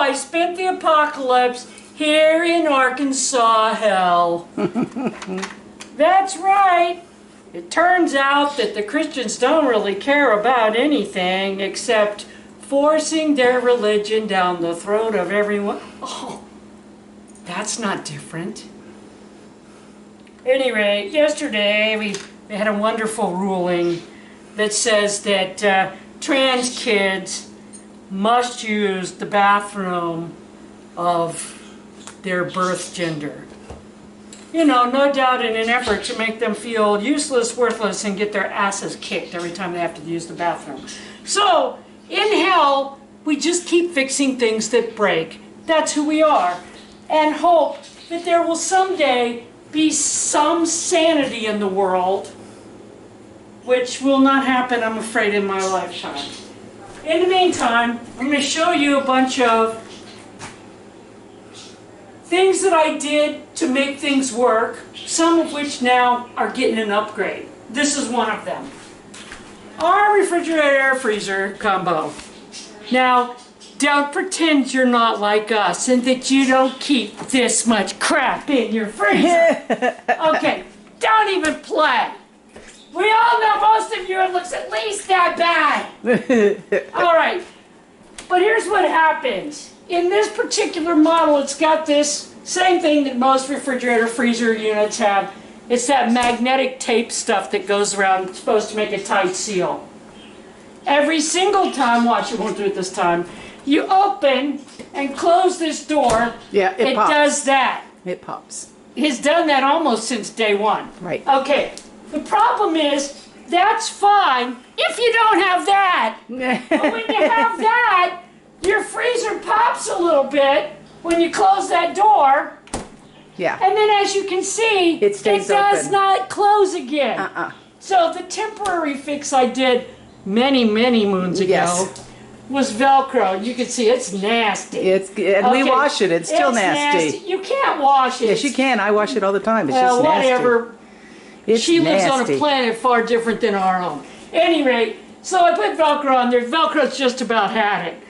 I spent the apocalypse here in Arkansas hell. That's right. It turns out that the Christians don't really care about anything except forcing their religion down the throat of everyone. Oh, that's not different. Anyway, yesterday we had a wonderful ruling that says that trans kids must use the bathroom of their birth gender. You know, no doubt in an effort to make them feel useless, worthless, and get their asses kicked every time they have to use the bathroom. So, in hell, we just keep fixing things that break. That's who we are. And hope that there will someday be some sanity in the world, which will not happen, I'm afraid, in my lifetime. In the meantime, I'm going to show you a bunch of things that I did to make things work, some of which now are getting an upgrade. This is one of them. Our refrigerator freezer combo. Now, don't pretend you're not like us and that you don't keep this much crap in your freezer. Okay, don't even play. We all know most of you it looks at least that bad. All right, but here's what happens. In this particular model, it's got this same thing that most refrigerator freezer units have. It's that magnetic tape stuff that goes around, it's supposed to make a tight seal. Every single time, watch, it won't do it this time, you open and close this door, yeah, it pops. Does that. It pops. It's done that almost since day one. Right. Okay, the problem is, that's fine if you don't have that. But when you have that, your freezer pops a little bit when you close that door. Yeah. And then as you can see, it does open. Not close again. So the temporary fix I did many moons ago was Velcro. You can see it's nasty. We wash it. It's still nasty. You can't wash it. Yes, you can. I wash it all the time. It's just nasty. Whatever. She lives on a planet far different than our own. Any rate, so I put Velcro on there. Velcro's just about had it.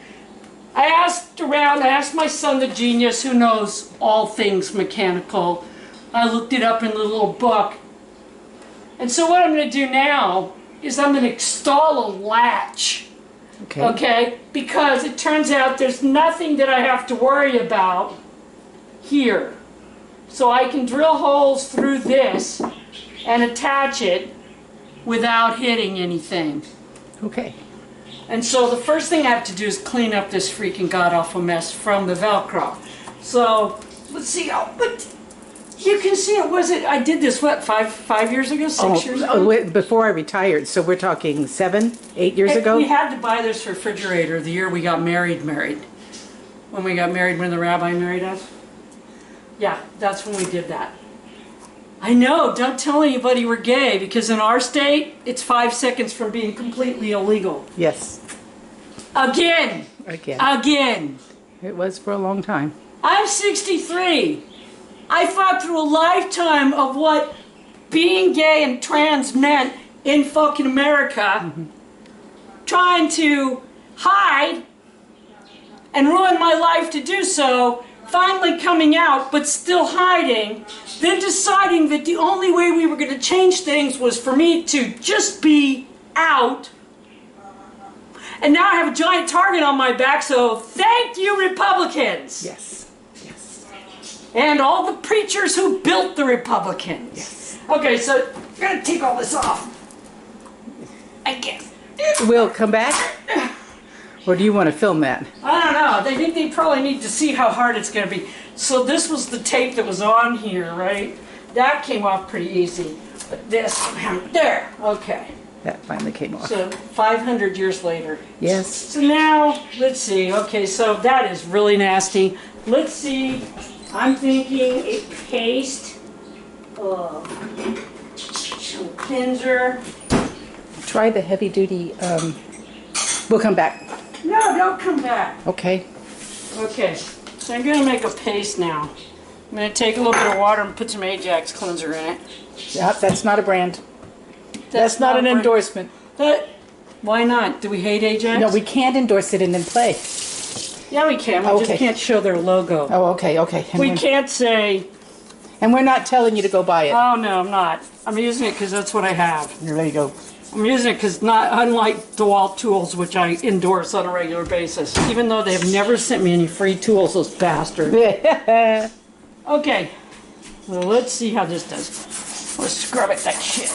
I asked around, I asked my son, the genius, who knows all things mechanical. I looked it up in the little book. And so what I'm going to do now is I'm going to install a latch. Okay? Because it turns out there's nothing that I have to worry about here. So I can drill holes through this and attach it without hitting anything. Okay. And so the first thing I have to do is clean up this freaking god-awful mess from the Velcro. So, let's see. But you can see I did this, what, five years ago, 6 years ago? Before I retired, so we're talking 7, 8 years ago? We had to buy this refrigerator the year we got married. When we got married, when the rabbi married us. Yeah, that's when we did that. I know, don't tell anybody we're gay, because in our state, it's 5 seconds from being completely illegal. Yes. Again. It was for a long time. I'm 63. I fought through a lifetime of what being gay and trans meant in fucking America, trying to hide and ruin my life to do so, finally coming out, but still hiding, then deciding that the only way we were going to change things was for me to just be out. And now I have a giant target on my back, so thank you, Republicans. Yes. And all the preachers who built the Republicans. Yes. Okay, so I'm going to take all this off. I guess. We'll come back? Or do you want to film that? I don't know. They think they probably need to see how hard it's going to be. So this was the tape that was on here, right? That came off pretty easy. But this, there, okay. That finally came off. So 500 years later. Yes. So now, let's see. Okay, so that is really nasty. Let's see. I'm thinking a paste, some cleanser. Try the heavy duty, we'll come back. No, don't come back. Okay. Okay, so I'm going to make a paste now. I'm going to take a little bit of water and put some Ajax cleanser in it. Yeah, that's not a brand. That's not an endorsement. Why not? Do we hate Ajax? No, we can't endorse it and then play. Yeah, we can. We just Okay. can't show their logo. Oh, okay, okay. And We can't say, And we're not telling you to go buy it. oh no, I'm not. I'm using it because that's what I have. There you go. I'm using it because unlike DeWalt tools, which I endorse on a regular basis, even though they've never sent me any free tools, those bastards. Okay, well, let's see how this does. Let's scrub it, that shit.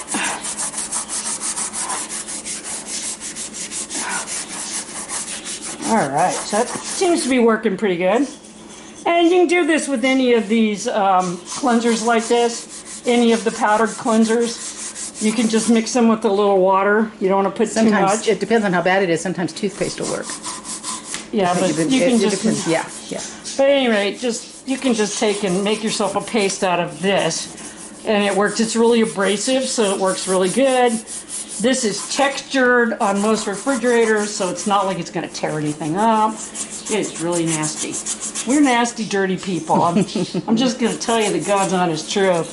All right, so that seems to be working pretty good. And you can do this with any of these cleansers like this, any of the powdered cleansers. You can just mix them with a little water. You don't want to put too much. It depends on how bad it is. Sometimes toothpaste will work. Yeah, but you can just... depends. Yeah, yeah. But at any rate, you can just take and make yourself a paste out of this. And it works. It's really abrasive, so it works really good. This is textured on most refrigerators, so it's not like it's going to tear anything up. It's really nasty. We're nasty, dirty people. I'm just going to tell you the God's honest truth.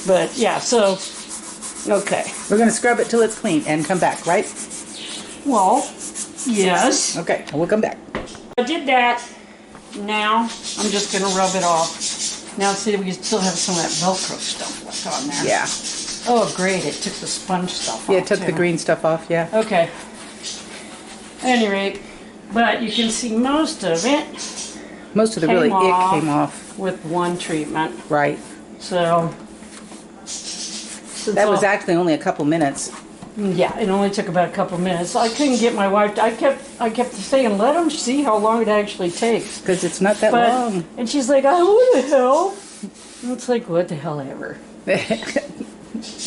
But yeah, so, okay. We're going to scrub it till it's clean and come back, right? Well, yes. Okay, we'll come back. I did that. Now, I'm just going to rub it off. Now, see, we still have some of that Velcro stuff left on there. Yeah. Oh, great. It took the sponge stuff off. Yeah, it took too. the green stuff off, yeah. Okay. At any rate, but you can see most of it Most of the really ick came off. with one treatment. Right. So, That was actually only a couple minutes. yeah, it only took about a couple minutes. I couldn't get my wife. I kept saying, let them see how long it actually takes. Because it's not that long. And she's like, oh, what the hell? And it's like, what the hell ever.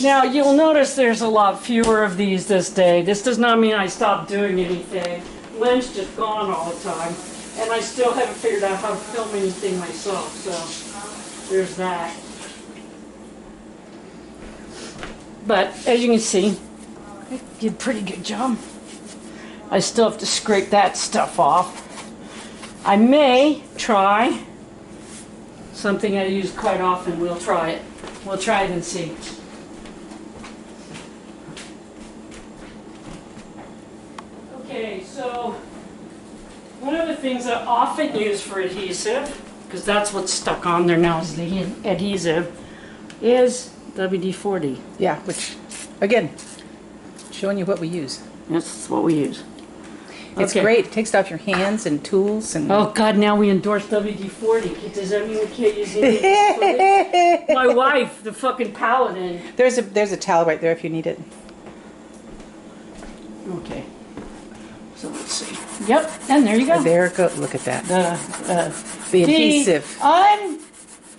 Now, you'll notice there's a lot fewer of these this day. This does not mean I stopped doing anything. Lynn's just gone all the time. And I still haven't figured out how to film anything myself, so there's that. But as you can see, I did a pretty good job. I still have to scrape that stuff off. I may try something I use quite often. We'll try it. We'll try it and see. Okay, so one of the things I often use for adhesive, because that's what's stuck on there now is the adhesive, is WD-40. Yeah, which, again, showing you what we use. That's what we use. It's Okay. great. It takes off your hands and tools. And Oh God, now we endorse WD-40. Does that mean we can't use WD-40? My wife, the fucking paladin. There's a towel right there if you need it. Okay. So let's see. Yep, and there you go. There it goes. Look at that. The adhesive.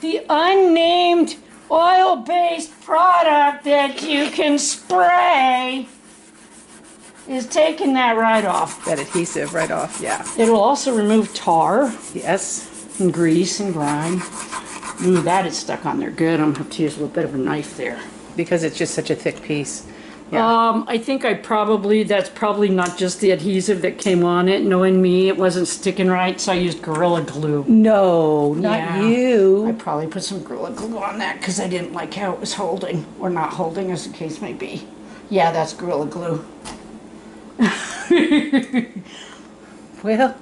The unnamed oil-based product that you can spray is taking that right off. That adhesive right off, yeah. It'll also remove tar Yes. and grease and grime. Ooh, that is stuck on there good. I'm gonna have to use a little bit of a knife there. Because it's just such a thick piece. Yeah. I think that's probably not just the adhesive that came on it. Knowing me, it wasn't sticking right, so I used Gorilla Glue. No, not Yeah. you. I probably put some Gorilla Glue on that because I didn't like how it was holding, or not holding, as the case may be. Yeah, that's Gorilla Glue. Well,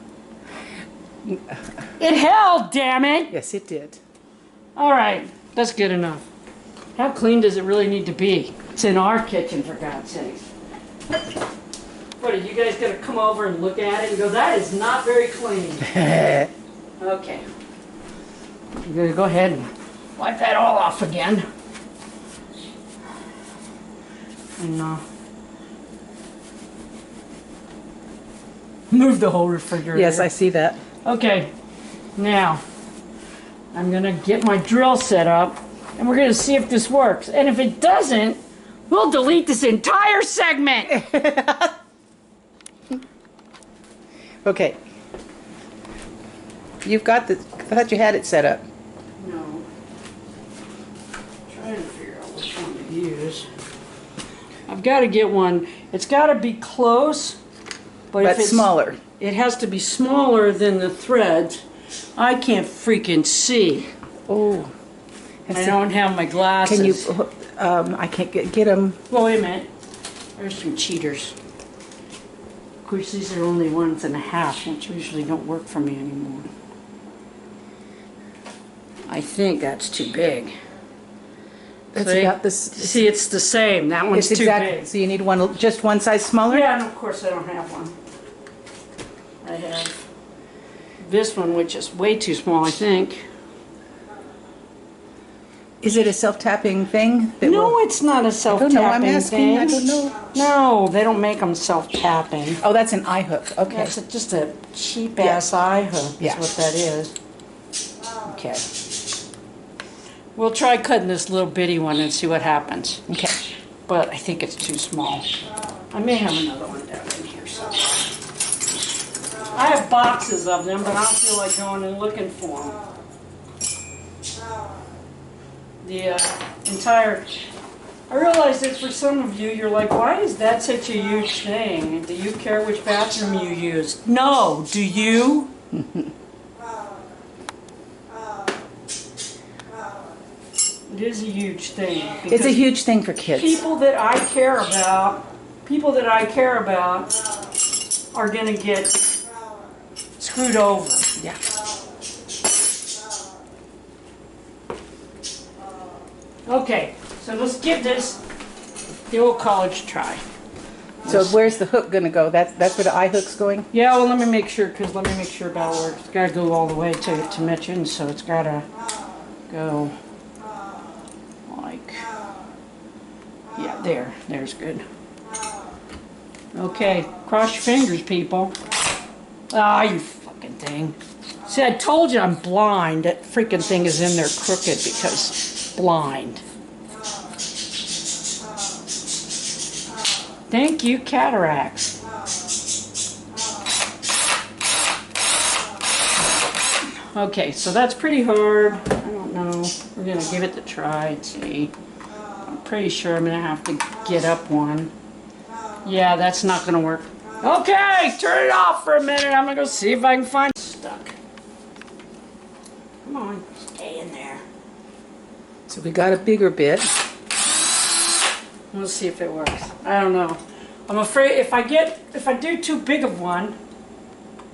It held, damn it! yes, it did. All right, that's good enough. How clean does it really need to be? It's in our kitchen, for God's sake. What, are you guys gonna come over and look at it and go, that is not very clean? Okay. You're gonna go ahead and wipe that all off again. And move the whole refrigerator. Yes, I see that. Okay, now I'm gonna get my drill set up and we're gonna see if this works. And if it doesn't, we'll delete this entire segment. Okay. You've got the, I thought you had it set up. No. Trying to figure out which one to use. I've got to get one. It's got to be close, but if it's smaller. It has to be smaller than the threads. I can't freaking see. Oh. I don't have my glasses. Can you, I can't get them. Well, wait a minute. There's some cheaters. course, these are only 1.5, which usually don't work for me anymore. I think that's too big. That's See? about this. See, it's the same. That one's It's too exactly. big. So you need one, just one size smaller. Yeah, and of course I don't have one. I have this one, which is way too small, I think. Is it a self-tapping thing? No, it's not a I self-tapping don't know. I'm asking. thing. I don't know. No, they don't make them self-tapping. Oh, that's an eye hook. Okay. That's just a cheap-ass eye hook is Yeah. what that is. Okay. We'll try cutting this little bitty one and see what happens. Okay. But I think it's too small. I may have another one down in here somewhere. I have boxes of them, but I don't feel like going and looking for them. The entire... I realize that for some of you, you're like, why is that such a huge thing? Do you care which bathroom you use? No, do you? It is a huge thing. It's a huge thing for kids. People that I care about are going to get screwed over. Yeah. Okay, so let's give this the old college try. So where's the hook gonna go? That's where the eye hook's going? Yeah, well, let me make sure about where it's got to go all the way to Mitchin, so it's got to go like, yeah, there's good. Okay, cross your fingers, people. Ah, you fucking thing. See, I told you I'm blind. That freaking thing is in there crooked because blind. Thank you, cataracts. Okay, so that's pretty hard. I don't know. We're gonna give it a try and see. I'm pretty sure I'm gonna have to get up one. Yeah, that's not gonna work. Okay, turn it off for a minute. I'm gonna go see if I can find stuck. Come on, stay in there. So we got a bigger bit. We'll see if it works. I don't know. I'm afraid if I do too big of one,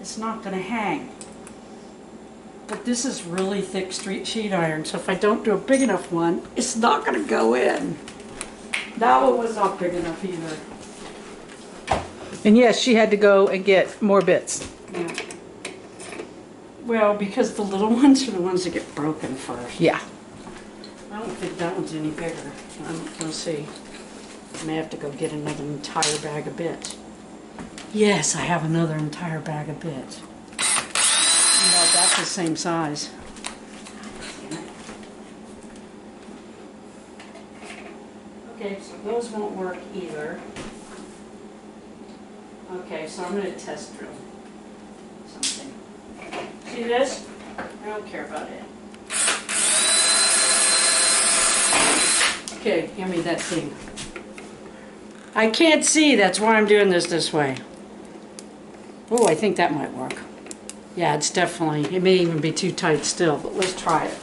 it's not gonna hang. But this is really thick sheet iron, so if I don't do a big enough one, it's not gonna go in. That one was not big enough either. And yes, she had to go and get more bits. Yeah. Well, because the little ones are the ones that get broken first. Yeah. I don't think that one's any bigger. We'll see. I may have to go get another entire bag of bits. Yes, I have another entire bag of bits. About that's the same size. Okay, so those won't work either. Okay, so I'm going to test drill something. See this? I don't care about it. Okay, give me that thing. I can't see, that's why I'm doing this way. Oh, I think that might work. Yeah, it's definitely, it may even be too tight still, but let's try it.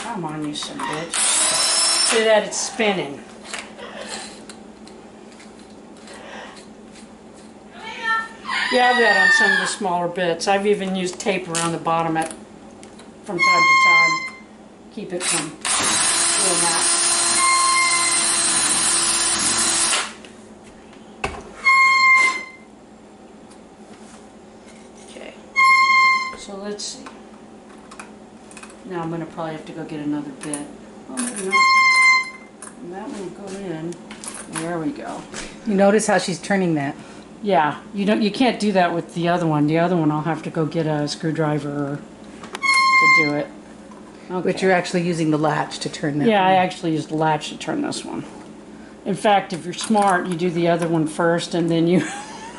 Come on, you son of a bitch. See that? It's spinning. Yeah, I've had on some of the smaller bits. I've even used tape around the bottom from time to time. Keep it from doing that. Okay. So let's see. Now I'm going to probably have to go get another bit. Oh, maybe not. And that one will go in. There we go. You notice how she's turning that? Yeah, you can't do that with the other one. The other one I'll have to go get a screwdriver to do it. Okay. But you're actually using the latch to turn that. Yeah, one. I actually used the latch to turn this one. In fact, if you're smart, you do the other one first and then you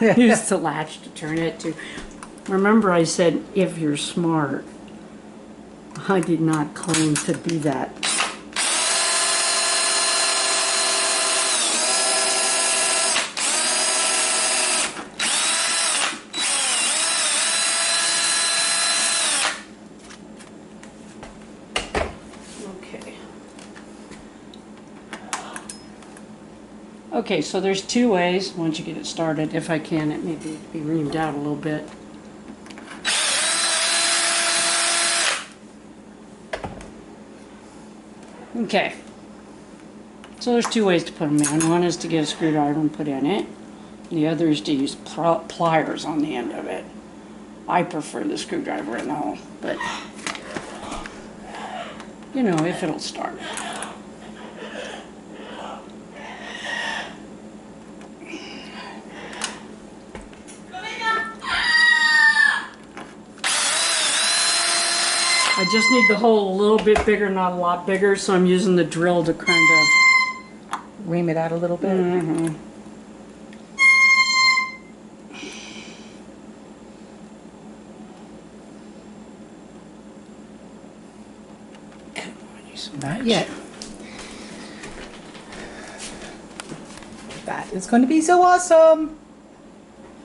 use the latch to turn it to. Remember I said if you're smart. I did not claim to be that. Okay, so there's two ways, once you get it started. If I can, it may be reamed out a little bit. Okay. So there's two ways to put them in. One is to get a screwdriver and put in it. The other is to use pliers on the end of it. I prefer the screwdriver in the hole, but you know, if it'll start. I just need the hole a little bit bigger, not a lot bigger, so I'm using the drill to kind of Ream it out a little bit. Mm-hmm. Not yet. That is going to be so awesome.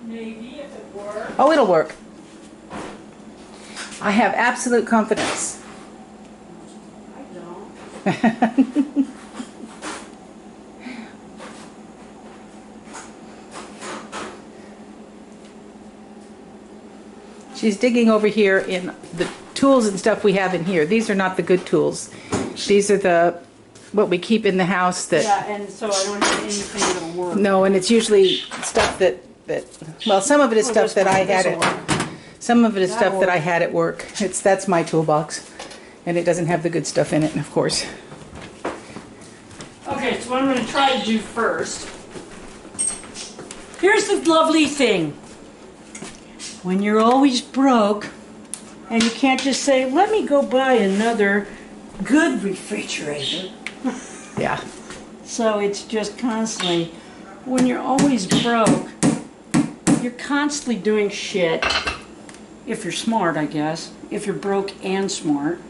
Maybe if it works. Oh, it'll work. I have absolute confidence. I don't. She's digging over here in the tools and stuff we have in here. These are not the good tools. These are what we keep in the house that... Yeah, and so I don't have anything that'll work. No, and it's usually stuff that well, some of it is stuff that I had at... Some of it is stuff that I had at work. That's my toolbox. And it doesn't have the good stuff in it, of course. Okay, so what I'm going to try to do first. Here's the lovely thing. When you're always broke, and you can't just say, let me go buy another good refrigerator. Yeah. So it's just constantly, when you're always broke, you're constantly doing shit. If you're smart, I guess. If you're broke and smart,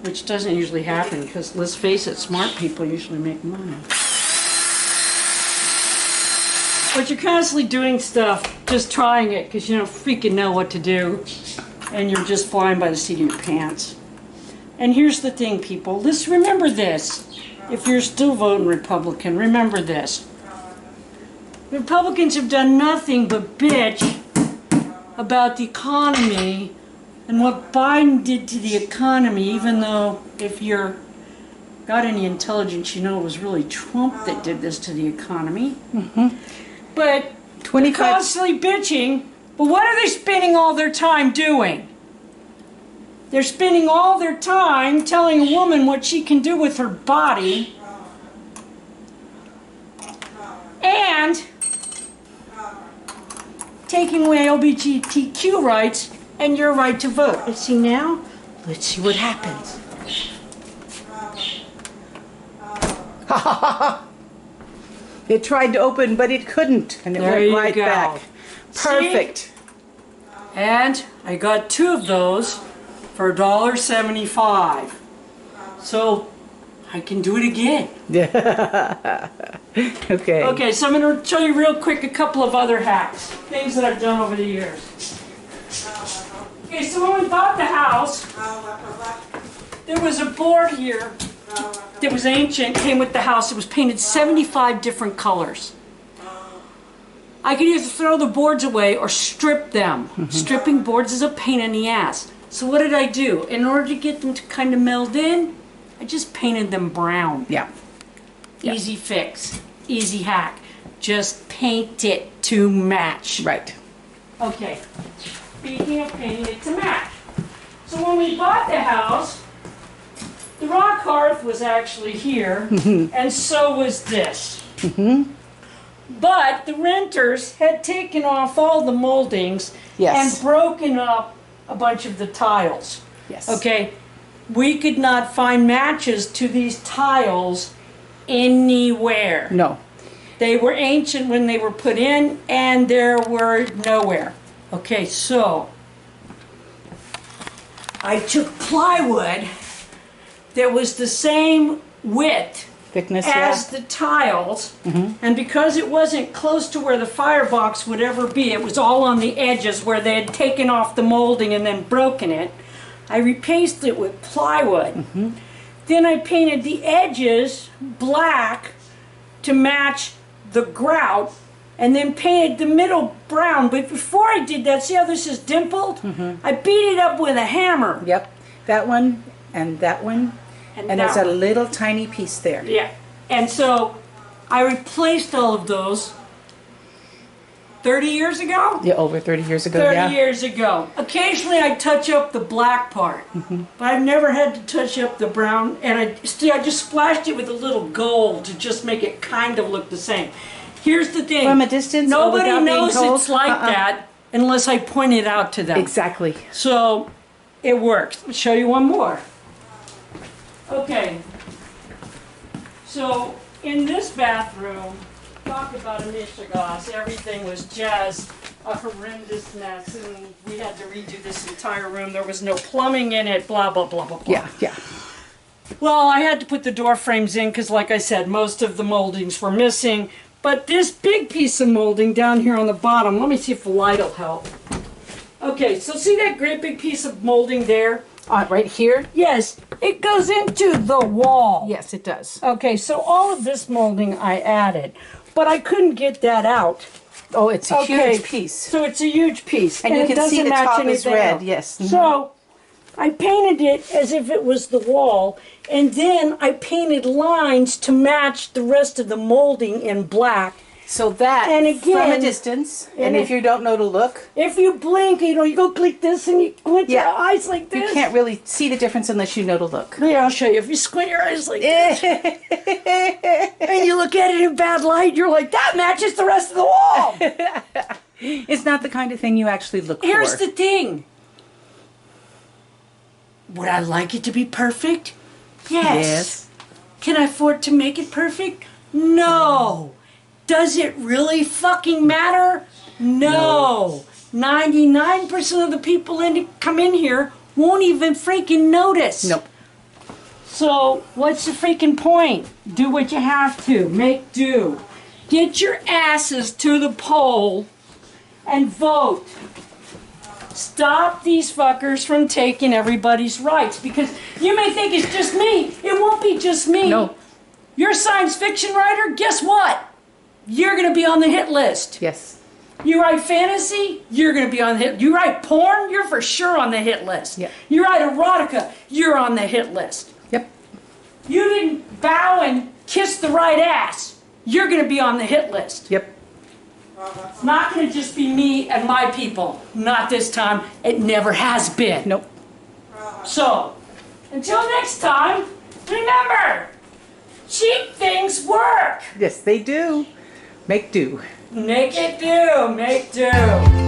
which doesn't usually happen, because let's face it, smart people usually make money. But you're constantly doing stuff, just trying it, because you don't freaking know what to do, and you're just flying by the seat of your pants. And here's the thing, people. Remember this. If you're still voting Republican, remember this. The Republicans have done nothing but bitch about the economy and what Biden did to the economy, even though if you're got any intelligence, you know it was really Trump that did this to the economy. Mm-hmm. But they're constantly bitching, but what are they spending all their time doing? They're spending all their time telling a woman what she can do with her body and taking away LGBTQ rights and your right to vote. And see now, let's see what happens. It tried to open, but it couldn't, and it went right back. Perfect. See? And I got two of those for $1.75. So I can do it again. Yeah. Okay. Okay, so I'm going to show you real quick a couple of other hacks, things that I've done over the years. Okay, so when we bought the house, there was a board here that was ancient, came with the house. It was painted 75 different colors. I could either throw the boards away or strip them. Mm-hmm. Stripping boards is a pain in the ass. So what did I do? In order to get them to kind of meld in, I just painted them brown. Yeah. Easy fix. Easy hack. Just paint it to match. Right. Okay. Speaking of painting it to match. So when we bought the house, the rock hearth was actually here, and so was this. Mm-hmm. But the renters had taken off all the moldings and broken up a bunch of the tiles. Yes. Okay. We could not find matches to these tiles anywhere. No. They were ancient when they were put in, and there were nowhere. Okay, so I took plywood that was the same width thickness as the tiles, and because it wasn't close to where the firebox would ever be, it was all on the edges where they had taken off the molding and then broken it. I repasted it with plywood. Then I painted the edges black to match the grout and then painted the middle brown. But before I did that, see how this is dimpled? I beat it up with a hammer. Yep. That one and that one. And there's a one. little tiny piece there. Yeah. And so I replaced all of those 30 years ago? Yeah, over 30 years ago, 30 years ago. Occasionally I touch up the black part, but I've never had to touch up the brown. And I just splashed it with a little gold to just make it kind of look the same. Here's the thing. From a distance, nobody without being knows told? it's like that unless I point it out to them. Exactly. So it works. I'll show you one more. Okay. So in this bathroom, talk about a mishigas. Everything was just a horrendous mess, and we had to redo this entire room. There was no plumbing in it, blah, blah, blah, blah, blah. Yeah, yeah. Well, I had to put the door frames in because, like I said, most of the moldings were missing. But this big piece of molding down here on the bottom, let me see if the light will help. Okay, so see that great big piece of molding there? Right here? Yes, it goes into the wall. Yes, it does. Okay, so all of this molding I added, but I couldn't get that out. Oh, it's a Okay, huge piece. So it's a huge piece. And you it can see doesn't the match top is anything red, else. yes. So I painted it as if it was the wall, and then I painted lines to match the rest of the molding in black. So that, And again- from a distance, and if you don't know to look, If you blink, you go click this and you squint your Yeah. eyes like you this. can't really see the difference unless you know to look. Yeah, I'll show you. If you squint your eyes like this and you look at it in bad light, you're like, that matches the rest of the wall. It's not the kind of thing you actually look Here's for. the thing. Would I like it to be perfect? Yes. Can I afford to make it perfect? No. Does it really fucking matter? No. 99% of the people come in here won't even freaking notice. Nope. So, what's the freaking point? Do what you have to. Make do. Get your asses to the poll and vote. Stop these fuckers from taking everybody's rights, because you may think it's just me. It won't be just me. No. You're a science fiction writer? Guess what? You're going to be on the hit list. Yes. You write fantasy, you're going to be on the hit. You write porn, you're for sure on the hit list. Yep. You write erotica, you're on the hit list. Yep. You didn't bow and kiss the right ass, you're going to be on the hit list. Yep. It's not going to just be me and my people. Not this time. It never has been. Nope. So, until next time, remember, cheap things work. Yes, they do. Make do. Make it do. Make do.